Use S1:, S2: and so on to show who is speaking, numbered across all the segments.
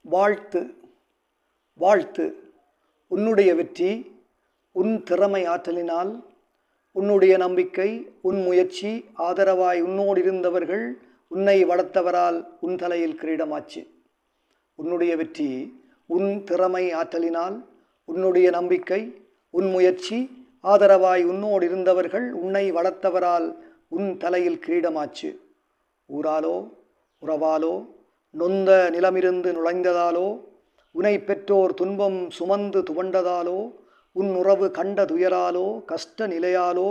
S1: வாழ்த்து. வாழ்த்து. உன்னுடைய வெற்றி உன் திறமை ஆற்றலினால், உன்னுடைய நம்பிக்கை, உன் முயற்சி, ஆதரவாய் உன்னோடிருந்தவர்கள், உன்னை வளர்த்தவரால் உன் தலையில் கிரீடமாச்சு. உன்னுடைய வெற்றி உன் திறமை ஆற்றலினால், உன்னுடைய நம்பிக்கை, உன் முயற்சி, ஆதரவாய் உன்னோடிருந்தவர்கள், உன்னை வளர்த்தவரால் உன் தலையில் கிரீடமாச்சு. ஊராலோ உறவாலோ நொந்த நிலமிருந்து நுழைந்ததாலோ, உனை பெற்றோர் துன்பம் சுமந்து துவண்டதாலோ, உன் உறவு கண்ட துயராலோ கஷ்ட நிலையாலோ,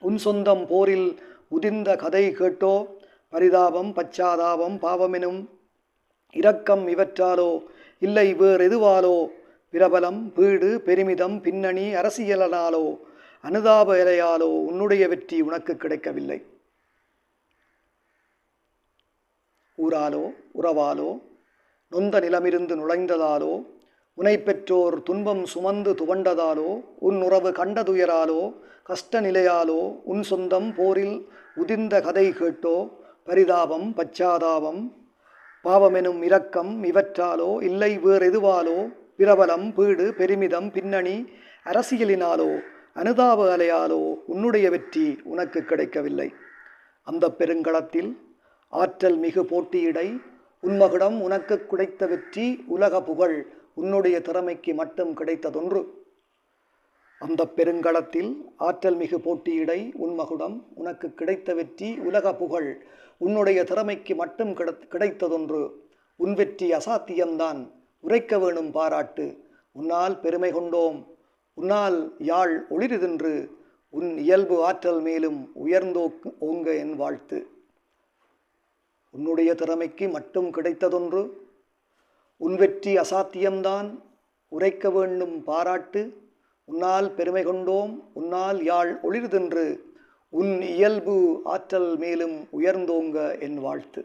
S1: உன் சொந்தம் போரில் உதிர்ந்த கதை கேட்டோ, பரிதாபம் பச்சாதாபம் பாவமெனும் இரக்கம் இவற்றாலோ, இல்லை வேறெதுவாலோ, பிரபலம் வீடு பெருமிதம் பின்னணி அரசியலனாலோ, அனுதாப இலையாலோ உன்னுடைய வெற்றி உனக்கு கிடைக்கவில்லை. ஊராலோ உறவாலோ நொந்த நிலமிருந்து நுழைந்ததாலோ, உனை பெற்றோர் துன்பம் சுமந்து துவண்டதாலோ, உன் உறவு கண்ட துயராலோ கஷ்ட நிலையாலோ, உன் சொந்தம் போரில் உதிர்ந்த கதை கேட்டோ, பரிதாபம் பச்சாதாபம் பாவமெனும் இரக்கம் இவற்றாலோ, இல்லை வேறெதுவாலோ, பிரபலம் வீடு பெருமிதம் பின்னணி அரசியலினாலோ, அனுதாப அலையாலோ உன்னுடைய வெற்றி உனக்கு கிடைக்கவில்லை. அந்த பெருங்களத்தில் ஆற்றல் மிகு போட்டியிடை உன்மகுடம் உனக்கு கிடைத்த வெற்றி உலக புகழ் உன்னுடைய திறமைக்கு மட்டும் கிடைத்ததொன்று. அந்த பெருங்களத்தில் ஆற்றல் மிகு போட்டியிடை உன்மகுடம் உனக்கு கிடைத்த வெற்றி உலக புகழ் உன்னுடைய திறமைக்கு மட்டும் கிடைத்ததொன்று. உன் வெற்றி அசாத்தியம்தான், உரைக்க வேணும் பாராட்டு. உன்னால் பெருமை கொண்டோம், உன்னால் யாழ் ஒளிருதென்று, உன் இயல்பு ஆற்றல் மேலும் உயர்ந்தோங்க என் வாழ்த்து. உன்னுடைய திறமைக்கு மட்டும் கிடைத்ததொன்று. உன் வெற்றி அசாத்தியம்தான், உரைக்க வேண்டும் பாராட்டு. உன்னால் பெருமை கொண்டோம், உன்னால் யாழ் ஒளிருதென்று, உன் இயல்பு ஆற்றல் மேலும் உயர்ந்தோங்க என் வாழ்த்து.